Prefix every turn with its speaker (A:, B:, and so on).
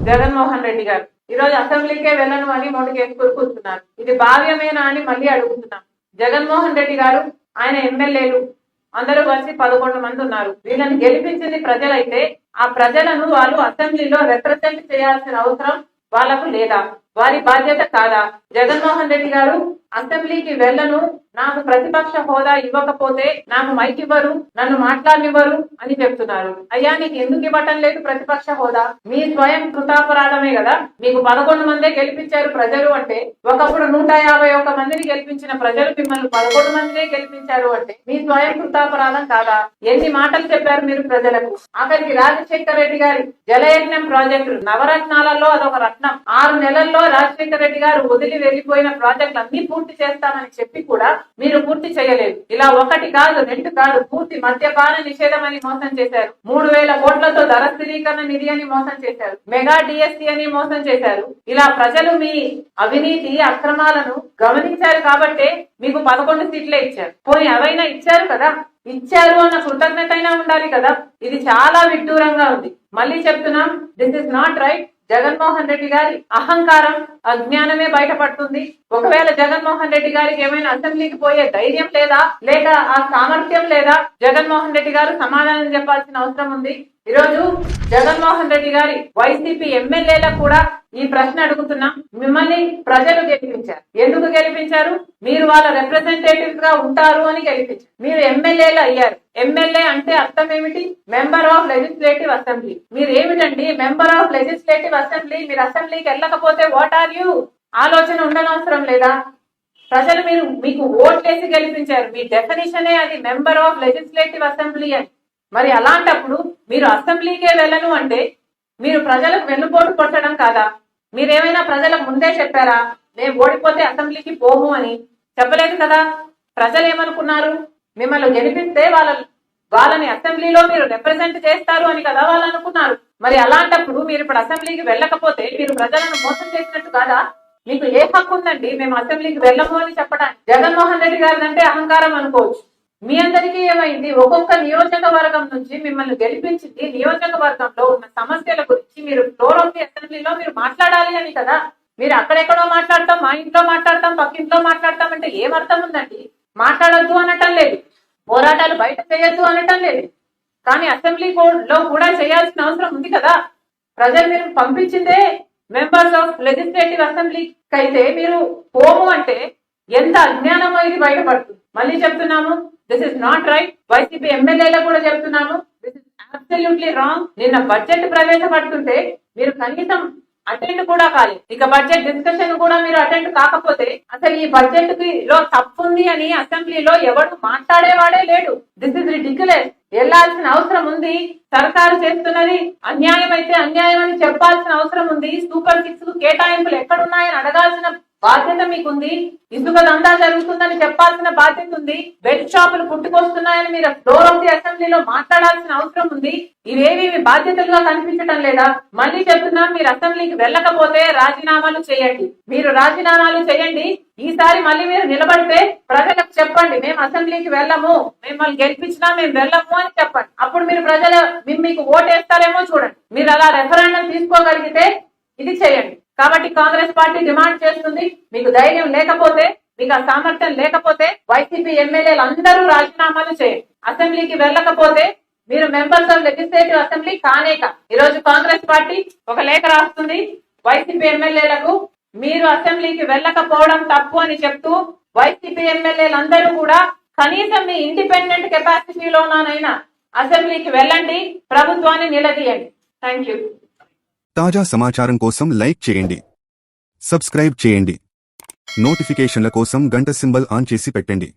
A: జగన్మోహన్ రెడ్డి గారు ఈరోజు అసెంబ్లీకే వెళ్ళను అని మొండికేసుకొని కూర్చున్నారు. ఇది భావ్యమేనా అని మళ్ళీ అడుగుతున్నాం. జగన్మోహన్ రెడ్డి గారు ఆయన ఎమ్మెల్యేలు అందరూ కలిసి 11 మంది ఉన్నారు. వీళ్ళని గెలిపించింది ప్రజలైతే ఆ ప్రజలను వాళ్ళు అసెంబ్లీలో రిప్రజెంట్ చేయాల్సిన అవసరం వాళ్ళకు లేదా? వారి బాధ్యత కాదా? జగన్మోహన్ రెడ్డి గారు అసెంబ్లీకి వెళ్ళను, నాకు ప్రతిపక్ష హోదా ఇవ్వకపోతే నాకు మైక్ ఇవ్వరు, నన్ను మాట్లాడనివ్వరు అని చెప్తున్నారు. అయ్యా, నీకు ఎందుకు ఇవ్వటం లేదు ప్రతిపక్ష హోదా? మీ స్వయం కృతాపరాధమే కదా. మీకు 11 మందే గెలిపించారు ప్రజలు అంటే, ఒకప్పుడు 151 మందిని గెలిపించిన ప్రజలు మిమ్మల్ని 11 మందినే గెలిపించారు అంటే మీ స్వయం కృతాపరాధం కాదా? ఎన్ని మాటలు చెప్పారు మీరు ప్రజలకు? ఆఖరికి రాజశేఖర రెడ్డి గారి జలయజ్ఞం ప్రాజెక్టు నవరత్నాలలో అదొక రత్నం. 6 నెలల్లో రాజశేఖర రెడ్డి గారు వదిలి వెళ్లిపోయిన ప్రాజెక్టులు అన్ని పూర్తి చేస్తామని చెప్పి కూడా మీరు పూర్తి చేయలేదు. ఇలా 1 కాదు 2 కాదు, పూర్తి మద్యపాన నిషేధం అని మోసం చేశారు. 3000 కోట్లతో ధర స్థిరీకరణ నిధి అని మోసం చేశారు. మెగా డిఎస్సి అని మోసం చేశారు. ఇలా ప్రజలు మీ అవినీతి అక్రమాలను గమనించారు కాబట్టే మీకు 11 సీట్లే ఇచ్చారు. పోనీ అవైనా ఇచ్చారు కదా, ఇచ్చారు అన్న కృతజ్ఞత అయినా ఉండాలి కదా. ఇది చాలా విడ్డూరంగా ఉంది. మళ్ళీ చెప్తున్నాం, this is not right. Jaganmohan Reddy గారి అహంకారం, అజ్ఞానమే బయటపడుతుంది. ఒకవేళ జగన్మోహన్ రెడ్డి గారికి ఏమైనా అసెంబ్లీకి పోయే ధైర్యం లేదా, లేక ఆ సామర్థ్యం లేదా, జగన్మోహన్ రెడ్డి గారు సమాధానం చెప్పాల్సిన అవసరం ఉంది. ఈరోజు జగన్మోహన్ రెడ్డి గారి వైసీపీ ఎమ్మెల్యేలకు కూడా ఈ ప్రశ్న అడుగుతున్నాం. మిమ్మల్ని ప్రజలు గెలిపించారు. ఎందుకు గెలిపించారు? మీరు వాళ్ళ రిప్రజెంటేటివ్స్ గా ఉంటారు అని గెలిపించారు. మీరు ఎమ్మెల్యేలు అయ్యారు. ఎమ్మెల్యే అంటే అర్థం ఏమిటి? Member of legislative assembly. మీరు ఏమిటండి మెంబర్ ఆఫ్ లెజిస్లేటివ్ అసెంబ్లీ? మీరు అసెంబ్లీకి వెళ్ళకపోతే వాట్ ఆర్ యూ? ఆలోచన ఉండనవసరం లేదా? ప్రజలు మీకు ఓట్లేసి గెలిపించారు. మీ డెఫినేషనే అది, మెంబర్ ఆఫ్ లెజిస్లేటివ్ అసెంబ్లీ అని. మరి అలాంటప్పుడు మీరు అసెంబ్లీకే వెళ్ళను అంటే మీరు ప్రజలకు వెన్నుపోటు కొట్టడం కాదా? మీరేమైనా ప్రజలకు ముందే చెప్పారా మేము ఓడిపోతే అసెంబ్లీకి పోము అని? చెప్పలేదు కదా. ప్రజలు ఏమనుకున్నారు? మిమ్మల్ని గెలిపిస్తే వాళ్ళని అసెంబ్లీలో మీరు రిప్రజెంట్ చేస్తారు అని కదా వాళ్ళు అనుకున్నారు. మరి అలాంటప్పుడు మీరు ఇప్పుడు అసెంబ్లీకి వెళ్ళకపోతే మీరు ప్రజలను మోసం చేసినట్టు కాదా? మీకు ఏ హక్కు ఉందండి మేము అసెంబ్లీకి వెళ్ళము అని చెప్పడానికి? జగన్మోహన్ రెడ్డి గారిదంటే అహంకారం అనుకోవచ్చు. మీ అందరికీ ఏమైంది? ఒక్కొక్క నియోజకవర్గం నుంచి మిమ్మల్ని గెలిపించింది నియోజకవర్గంలో ఉన్న సమస్యల గురించి మీరు ఫ్లోర్ ఆఫ్ ది అసెంబ్లీలో మీరు మాట్లాడాలి అని కదా. మీరు అక్కడెక్కడో మాట్లాడతాం, మా ఇంట్లో మాట్లాడతాం, పక్కింట్లో మాట్లాడతాం అంటే ఏమర్థం ఉందండి? మాట్లాడొద్దు అనటం లేదు, పోరాటాలు బయట చేయొద్దు అనటం లేదు, కానీ అసెంబ్లీ లో కూడా చేయాల్సిన అవసరం ఉంది కదా. ప్రజలు మీరు పంపించిందే మెంబర్స్ ఆఫ్ లెజిస్లేటివ్ అసెంబ్లీకి అయితే మీరు పోము అంటే ఎంత అజ్ఞానమో ఇది బయటపడుతుంది. మళ్ళీ చెప్తున్నాము, this is not right. YCP ఎమ్మెల్యేలకు కూడా చెప్తున్నాము, దిస్ ఇస్ అబ్సల్యూట్లీ రాంగ్. నిన్న బడ్జెట్ ప్రవేశపెడుతుంటే మీరు కనీసం అటెండ్ కూడా కాలేదు. ఇక బడ్జెట్ డిస్కషన్ కూడా మీరు అటెండ్ కాకపోతే అసలు ఈ బడ్జెట్ లో తప్పు ఉంది అని అసెంబ్లీలో ఎవరు మాట్లాడేవాడే లేడు. This is ridiculous. వెళ్లాల్సిన అవసరం ఉంది. సర్కారు చేస్తున్నది అన్యాయం అయితే అన్యాయం అని చెప్పాల్సిన అవసరం ఉంది. సూపర్ 6 కేటాయింపులు ఎక్కడున్నాయని అడగాల్సిన బాధ్యత మీకుంది. ఇసుక దందా జరుగుతుందని చెప్పాల్సిన బాధ్యత ఉంది. బెడ్ షాపులు పుట్టుకొస్తున్నాయని మీరు ఫ్లోర్ ఆఫ్ ది అసెంబ్లీలో మాట్లాడాల్సిన అవసరం ఉంది. ఇవేవి మీ బాధ్యతలుగా కనిపించడం లేదా? మళ్ళీ చెప్తున్నాం, మీరు అసెంబ్లీకి వెళ్ళకపోతే రాజీనామాలు చేయండి. మీరు రాజీనామాలు చేయండి. ఈసారి మళ్ళీ మీరు నిలబడితే ప్రజలకు చెప్పండి, మేము అసెంబ్లీకి వెళ్ళము, మిమ్మల్ని గెలిపించినా మేము వెళ్ళము అని చెప్పండి. అప్పుడు మీరు ప్రజలు మీకు ఓటేస్తారేమో చూడండి. మీరు అలా రెఫరెండం తీసుకోగలిగితే ఇది చేయండి. కాబట్టి కాంగ్రెస్ పార్టీ డిమాండ్ చేస్తుంది, మీకు ధైర్యం లేకపోతే, మీకు ఆ సామర్థ్యం లేకపోతే వైసీపీ ఎమ్మెల్యేలు అందరూ రాజీనామాలు చేయండి. అసెంబ్లీకి వెళ్ళకపోతే మీరు మెంబర్స్ ఆఫ్ లెజిస్లేటివ్ అసెంబ్లీ కానేక. ఈరోజు కాంగ్రెస్ పార్టీ ఒక లేఖ రాస్తుంది వైసీపీ ఎమ్మెల్యేలకు, మీరు అసెంబ్లీకి వెళ్ళకపోవడం తప్పు అని చెప్తూ వైసీపీ ఎమ్మెల్యేలు అందరూ కూడా కనీసం మీ ఇండిపెండెంట్ కెపాసిటీలోనైనా అసెంబ్లీకి వెళ్ళండి, ప్రభుత్వాన్ని నిలదీయండి. Thank you.
B: తాజా సమాచారం కోసం లైక్ చేయండి, సబ్స్క్రైబ్ చేయండి, నోటిఫికేషన్ల కోసం గంట సింబల్ ఆన్ చేసి పెట్టండి.